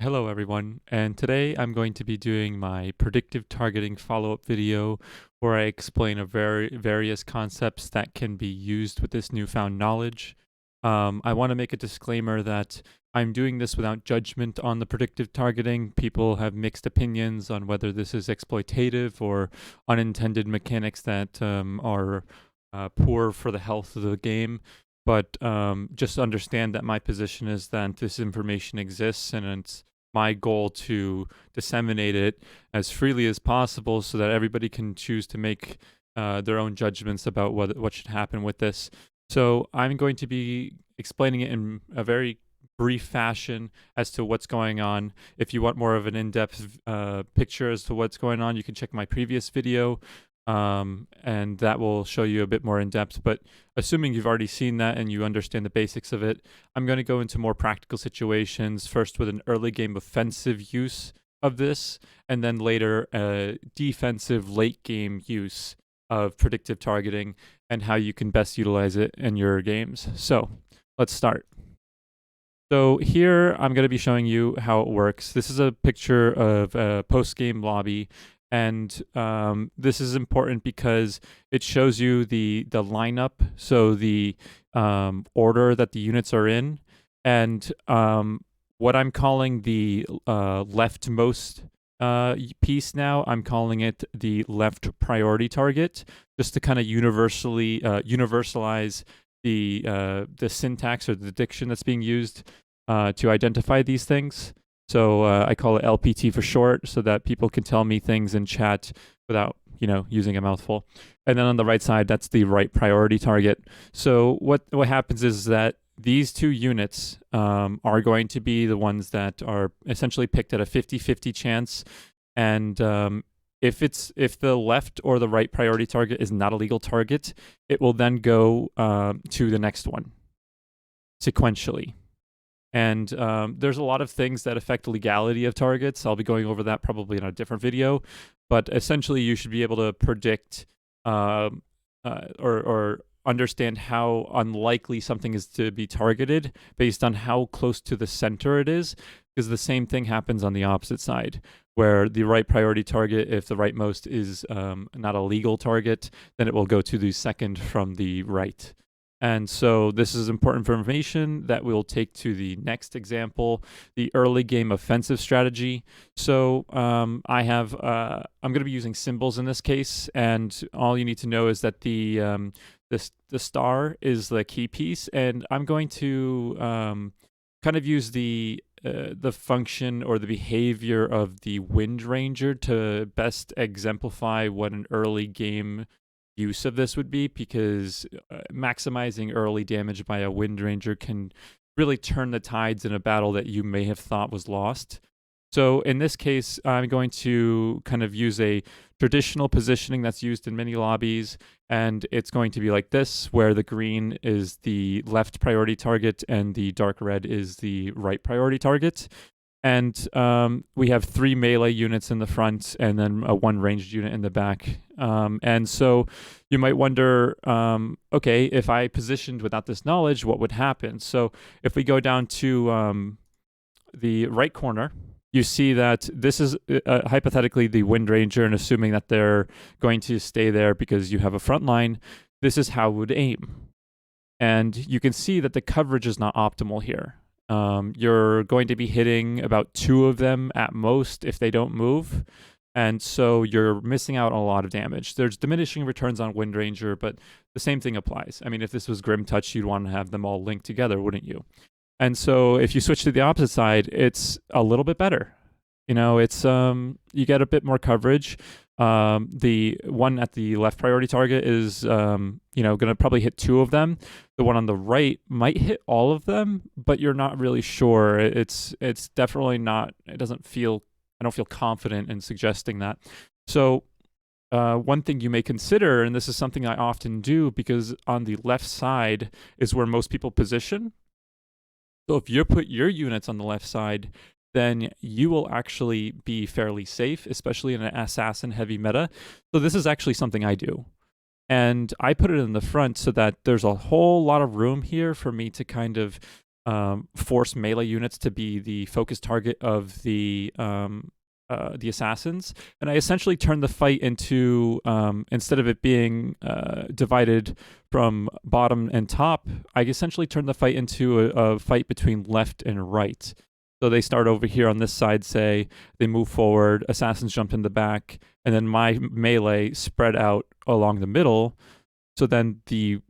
Hello everyone, and today I'm going to be doing my predictive targeting follow-up video where I explain various concepts that can be used with this newfound knowledge. I want to make a disclaimer that I'm doing this without judgment on the predictive targeting. People have mixed opinions on whether this is exploitative or unintended mechanics that are poor for the health of the game. But just understand that my position is that this information exists and it's my goal to disseminate it as freely as possible so that everybody can choose to make their own judgments about what should happen with this. So I'm going to be explaining it in a very brief fashion as to what's going on. If you want more of an in-depth picture as to what's going on, you can check my previous video, and that will show you a bit more in depth. But assuming you've already seen that and you understand the basics of it, I'm going to go into more practical situations, first with an early game offensive use of this, and then later a defensive late game use of predictive targeting and how you can best utilize it in your games. So let's start. So here I'm going to be showing you how it works. This is a picture of a post-game lobby, and this is important because it shows you the lineup, so the order that the units are in, and what I'm calling the leftmost piece now, I'm calling it the left priority target, just to kind of universalize the syntax or the diction that's being used to identify these things. So I call it LPT for short, so that people can tell me things in chat without using a mouthful. And then on the right side, that's the right priority target. So what happens is that these two units are going to be the ones that are essentially picked at a 50-50 chance, and if the left or the right priority target is not a legal target, it will then go to the next one sequentially. And there's a lot of things that affect the legality of targets. I'll be going over that probably in a different video. But essentially, you should be able to predict or understand how unlikely something is to be targeted based on how close to the center it is, because the same thing happens on the opposite side, where the right priority target, if the rightmost is not a legal target, then it will go to the second from the right. And so this is important information that we'll take to the next example, the early game offensive strategy. So I'm going to be using symbols in this case, and all you need to know is that the star is the key piece, and I'm going to kind of use the function or the behavior of the Wind Ranger to best exemplify what an early game use of this would be, because maximizing early damage by a Wind Ranger can really turn the tides in a battle that you may have thought was lost. So in this case, I'm going to kind of use a traditional positioning that's used in many lobbies, and it's going to be like this, where the green is the left priority target and the dark red is the right priority target. And we have 3 melee units in the front and then a 1 ranged unit in the back. And so you might wonder, okay, if I positioned without this knowledge, what would happen? So if we go down to the right corner, you see that this is hypothetically the Wind Ranger, and assuming that they're going to stay there because you have a front line, this is how it would aim. And you can see that the coverage is not optimal here. You're going to be hitting about 2 of them at most if they don't move. And so you're missing out on a lot of damage. There's diminishing returns on Wind Ranger, but the same thing applies. I mean, if this was Grim Touch, you'd want to have them all linked together, wouldn't you? And so if you switch to the opposite side, it's a little bit better. It's you get a bit more coverage. The one at the left priority target is going to probably hit 2 of them. The one on the right might hit all of them, but you're not really sure. It's definitely not. I don't feel confident in suggesting that. So one thing you may consider, and this is something I often do because on the left side is where most people position. So if you put your units on the left side, then you will actually be fairly safe, especially in an assassin heavy meta. So this is actually something I do. And I put it in the front so that there's a whole lot of room here for me to kind of force melee units to be the focus target of the assassins, and I essentially turned the fight into instead of it being divided from bottom and top, I essentially turned the fight into a fight between left and right. So they start over here on this side, say, they move forward, assassins jump in the back, and then my melee spread out along the middle. So then the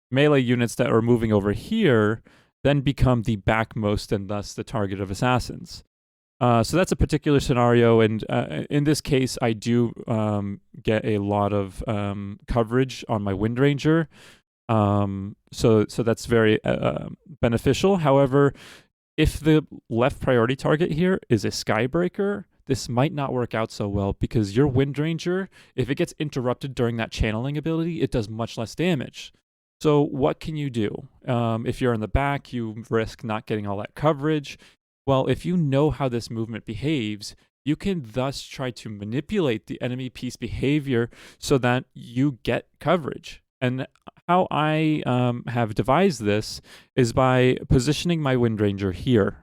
melee units that are moving over here then become the backmost and thus the target of assassins. So that's a particular scenario, and in this case, I do get a lot of coverage on my Wind Ranger. So that's very beneficial. However, if the left priority target here is a Skybreaker, this might not work out so well because your Wind Ranger, if it gets interrupted during that channeling ability, it does much less damage. So what can you do? If you're in the back, you risk not getting all that coverage. Well, if you know how this movement behaves, you can thus try to manipulate the enemy piece behavior so that you get coverage. And how I have devised this is by positioning my Wind Ranger here,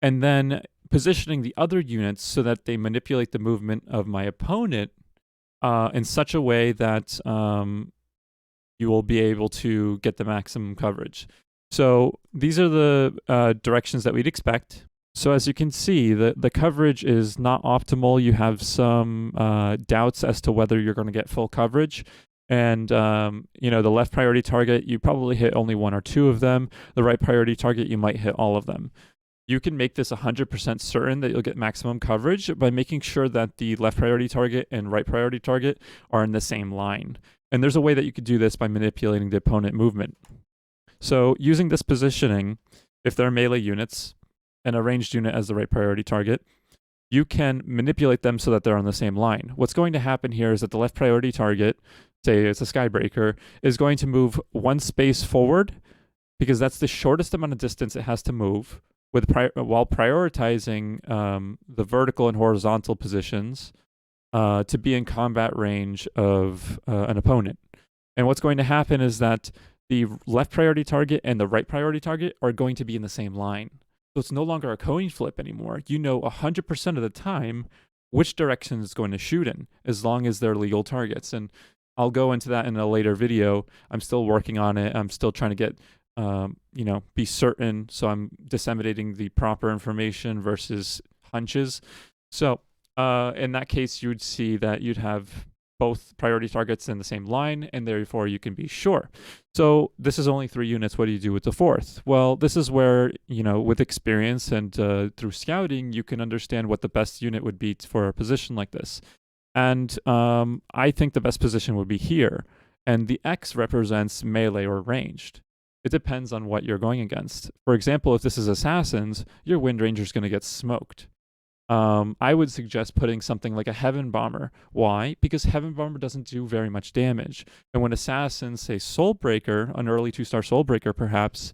and then positioning the other units so that they manipulate the movement of my opponent in such a way that you will be able to get the maximum coverage. So these are the directions that we'd expect. So as you can see, the coverage is not optimal. You have some doubts as to whether you're going to get full coverage. And, the left priority target, you probably hit only one or two of them. The right priority target, you might hit all of them. You can make this 100% certain that you'll get maximum coverage by making sure that the left priority target and right priority target are in the same line. And there's a way that you could do this by manipulating the opponent movement. So using this positioning, if they're melee units and a ranged unit as the right priority target, you can manipulate them so that they're on the same line. What's going to happen here is that the left priority target, say it's a Skybreaker, is going to move one space forward because that's the shortest amount of distance it has to move while prioritizing the vertical and horizontal positions to be in combat range of an opponent. And what's going to happen is that the left priority target and the right priority target are going to be in the same line. So it's no longer a coin flip anymore. You know 100% of the time which direction it's going to shoot in, as long as they're legal targets. And I'll go into that in a later video. I'm still working on it. I'm still trying to get, be certain. So I'm disseminating the proper information versus hunches. So in that case, you would see that you'd have both priority targets in the same line, and therefore you can be sure. So this is only 3 units. What do you do with the 4th? Well, this is where, with experience and through scouting, you can understand what the best unit would be for a position like this. And I think the best position would be here. And the X represents melee or ranged. It depends on what you're going against. For example, if this is assassins, your Wind Ranger is going to get smoked. I would suggest putting something like a Heaven Bomber. Why? Because Heaven Bomber doesn't do very much damage. And when assassins, say Soulbreaker, an early 2-star Soulbreaker perhaps,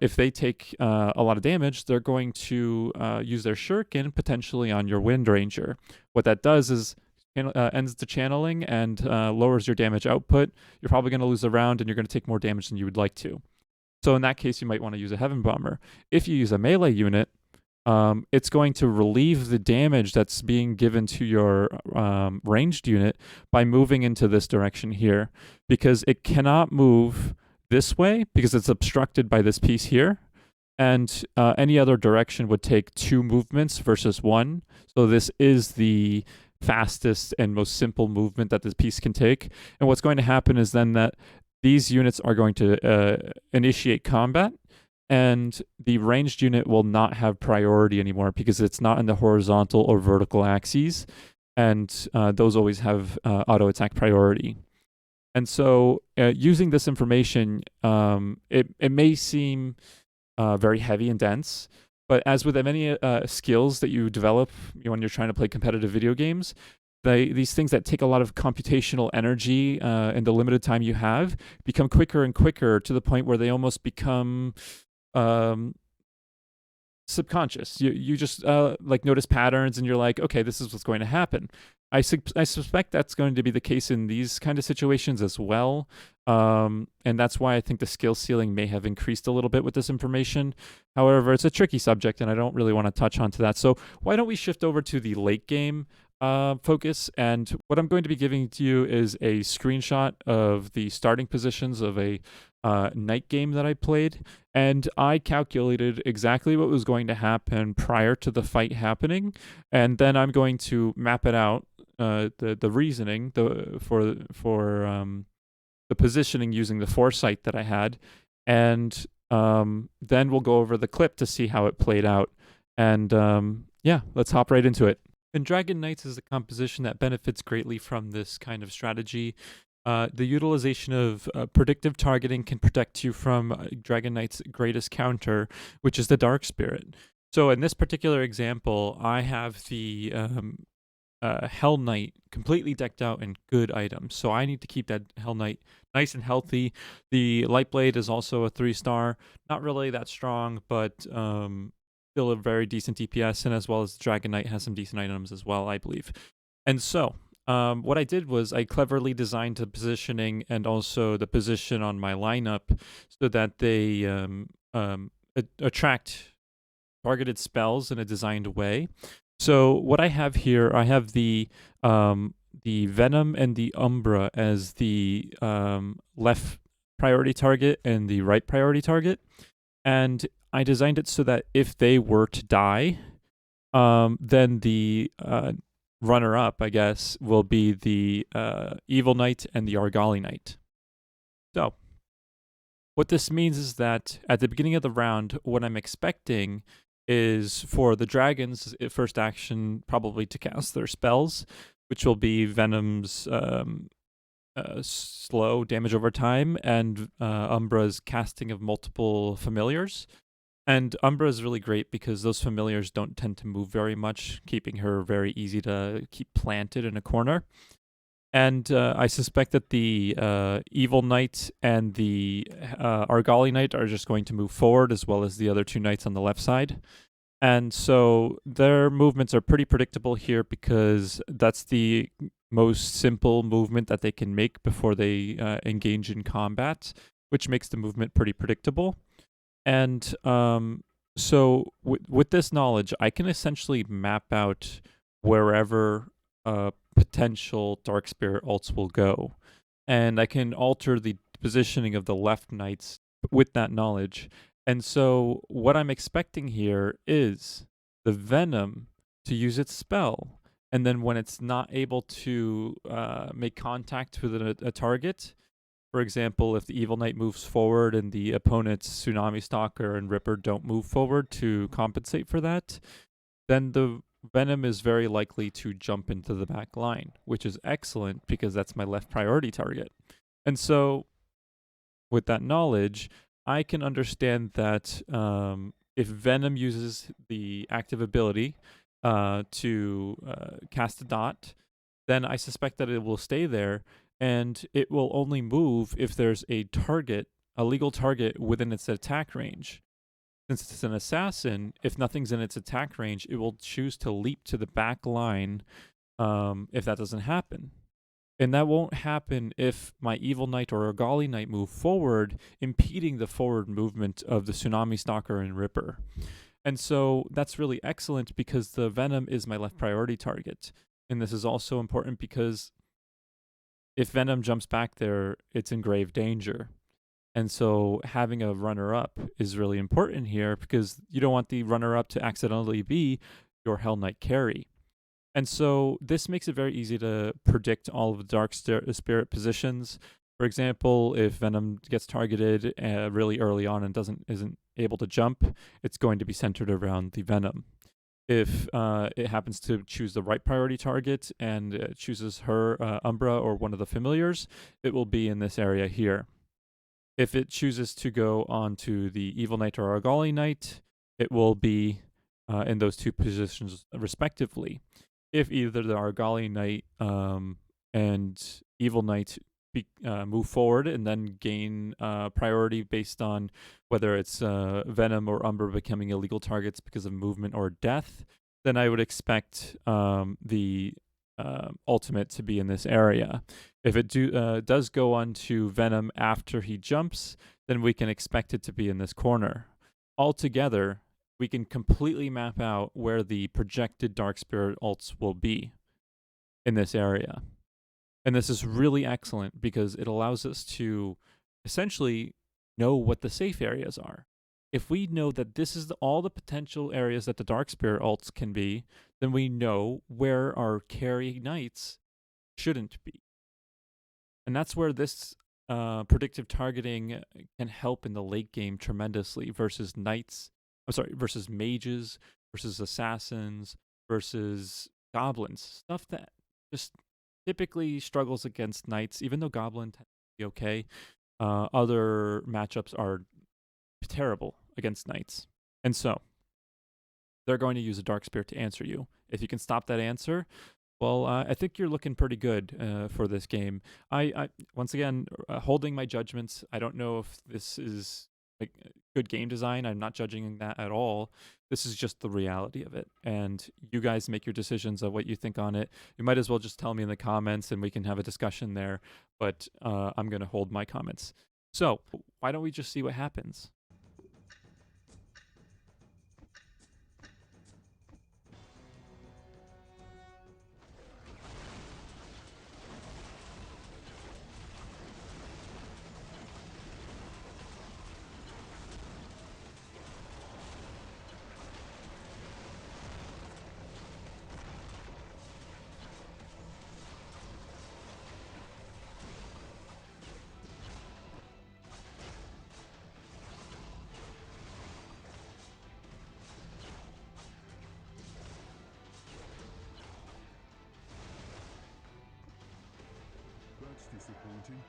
if they take a lot of damage, they're going to use their Shuriken potentially on your Wind Ranger. What that does is ends the channeling and lowers your damage output. You're probably going to lose a round and you're going to take more damage than you would like to. So in that case, you might want to use a Heaven Bomber. If you use a melee unit, it's going to relieve the damage that's being given to your ranged unit by moving into this direction here, because it cannot move this way because it's obstructed by this piece here, and any other direction would take 2 movements versus 1. So this is the fastest and most simple movement that this piece can take. And what's going to happen is then that these units are going to initiate combat, and the ranged unit will not have priority anymore because it's not in the horizontal or vertical axes, and those always have auto attack priority. And so using this information, it may seem very heavy and dense, but as with many skills that you develop when you're trying to play competitive video games, these things that take a lot of computational energy in the limited time you have become quicker and quicker to the point where they almost become subconscious. You just notice patterns and you're like, okay, this is what's going to happen. I suspect that's going to be the case in these kind of situations as well. And that's why I think the skill ceiling may have increased a little bit with this information. However, it's a tricky subject, and I don't really want to touch onto that. So why don't we shift over to the late game focus? And what I'm going to be giving to you is a screenshot of the starting positions of a night game that I played. And I calculated exactly what was going to happen prior to the fight happening. And then I'm going to map it out, the reasoning for the positioning using the foresight that I had, and then we'll go over the clip to see how it played out. And yeah, let's hop right into it. And Dragon Knights is a composition that benefits greatly from this kind of strategy. The utilization of predictive targeting can protect you from Dragon Knight's greatest counter, which is the Dark Spirit. So in this particular example, I have the Hell Knight completely decked out in good items. So I need to keep that Hell Knight nice and healthy. The Light Blade is also a 3-star. Not really that strong, but still a very decent DPS. And as well as Dragon Knight has some decent items as well, I believe. And so what I did was I cleverly designed the positioning and also the position on my lineup so that they attract targeted spells in a designed way. So what I have here, I have the Venom and the Umbra as the left priority target and the right priority target. And I designed it so that if they were to die, then the runner-up, I guess, will be the Evil Knight and the Argali Knight. So what this means is that at the beginning of the round, what I'm expecting is for the dragons, first action probably to cast their spells, which will be Venom's slow damage over time and Umbra's casting of multiple familiars. And Umbra is really great because those familiars don't tend to move very much, keeping her very easy to keep planted in a corner. And I suspect that the Evil Knight and the Argali Knight are just going to move forward, as well as the other two knights on the left side. And so their movements are pretty predictable here because that's the most simple movement that they can make before they engage in combat, which makes the movement pretty predictable. And so with this knowledge, I can essentially map out wherever potential Dark Spirit ults will go. And I can alter the positioning of the left knights with that knowledge. And so what I'm expecting here is the Venom to use its spell. And then when it's not able to make contact with a target, for example, if the Evil Knight moves forward and the opponent's Tsunami Stalker and Ripper don't move forward to compensate for that, then the Venom is very likely to jump into the back line, which is excellent because that's my left priority target. And so with that knowledge, I can understand that if Venom uses the active ability to cast a dot, then I suspect that it will stay there, and it will only move if there's a target, a legal target within its attack range. Since it's an assassin, if nothing's in its attack range, it will choose to leap to the back line if that doesn't happen. And that won't happen if my Evil Knight or Argali Knight move forward, impeding the forward movement of the Tsunami Stalker and Ripper. And so that's really excellent because the Venom is my left priority target. And this is also important because if Venom jumps back there, it's in grave danger. And so having a runner-up is really important here because you don't want the runner-up to accidentally be your Hell Knight carry. And so this makes it very easy to predict all of the Dark Spirit positions. For example, if Venom gets targeted really early on and isn't able to jump, it's going to be centered around the Venom. If it happens to choose the right priority target and chooses her Umbra or one of the familiars, it will be in this area here. If it chooses to go on to the Evil Knight or Argali Knight, it will be in those two positions respectively. If either the Argali Knight and Evil Knight move forward and then gain priority based on whether it's Venom or Umbra becoming illegal targets because of movement or death, then I would expect the ultimate to be in this area. If it does go on to Venom after he jumps, then we can expect it to be in this corner. Altogether, we can completely map out where the projected Dark Spirit ults will be in this area. And this is really excellent because it allows us to essentially know what the safe areas are. If we know that this is all the potential areas that the Dark Spirit ults can be, then we know where our carry knights shouldn't be. And that's where this predictive targeting can help in the late game tremendously versus versus mages, versus assassins, versus goblins. Stuff that just typically struggles against knights, even though goblin tends to be okay. Other matchups are terrible against knights. And so they're going to use a Dark Spirit to answer you. If you can stop that answer, well, I think you're looking pretty good for this game. I once again, holding my judgments. I don't know if this is like good game design. I'm not judging that at all. This is just the reality of it. And you guys make your decisions of what you think on it. You might as well just tell me in the comments and we can have a discussion there. But I'm going to hold my comments. So why don't we just see what happens? That's disappointing.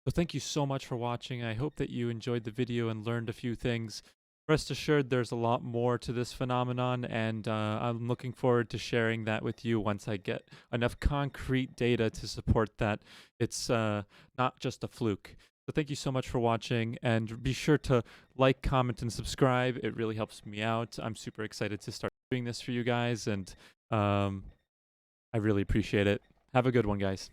So thank you so much for watching. I hope that you enjoyed the video and learned a few things. Rest assured there's a lot more to this phenomenon, and I'm looking forward to sharing that with you once I get enough concrete data to support that it's not just a fluke. So thank you so much for watching, and be sure to like, comment, and subscribe. It really helps me out. I'm super excited to start doing this for you guys, and I really appreciate it. Have a good one, guys.